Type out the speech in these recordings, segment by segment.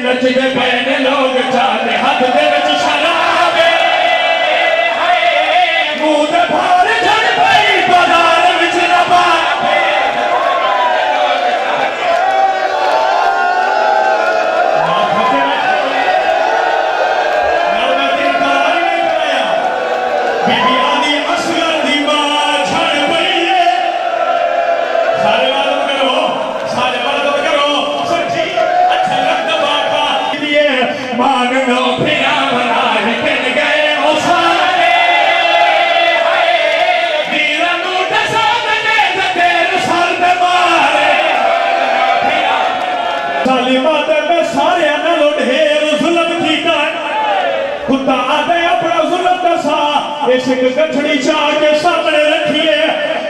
नचदे पे ने लोग चाहते हाथ दे विच शराबे मुंह दे भार चढ़ पई बाजार विच रबाबे इश्क गठड़ी चाह के सामने रखिए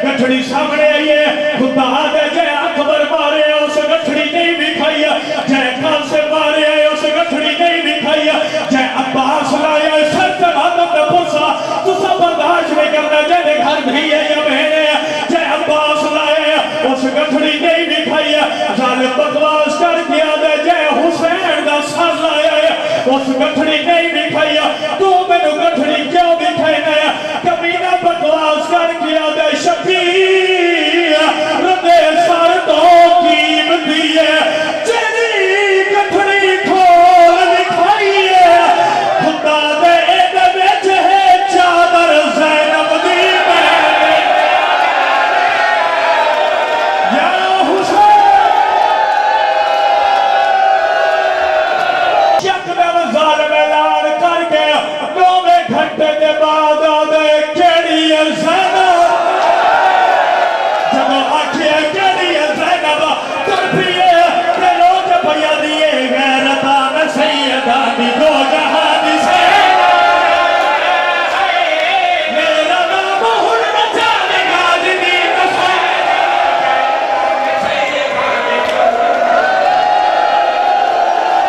गठड़ी सामने आइए खुदा दे जय अकबर मारे उस गठड़ी नहीं दिखाई जय खालसे मारे उस गठड़ी नहीं दिखाई जय अब्बास लाया सच बात पुरसा तुसा बर्दाश्त नहीं करना जय घर भी है या बहने जय अब्बास लाया उस गठड़ी नहीं दिखाई जाले बकवास कर दिया दे जय हुसैन दा सर लाया उस गठड़ी नहीं दिखाई तू मैनू गठड़ी क्यों दिखाई कमीना बकवास कर किया दे शबीर रदे सर तो कीमती है तेरी गठड़ी खोल दिखाई है खुदा दे एदे विच है चादर ज़ैनब दी या हुसैन यकदम ज़ालिम ऐलान करके 9 घंटे के बाद केड़ी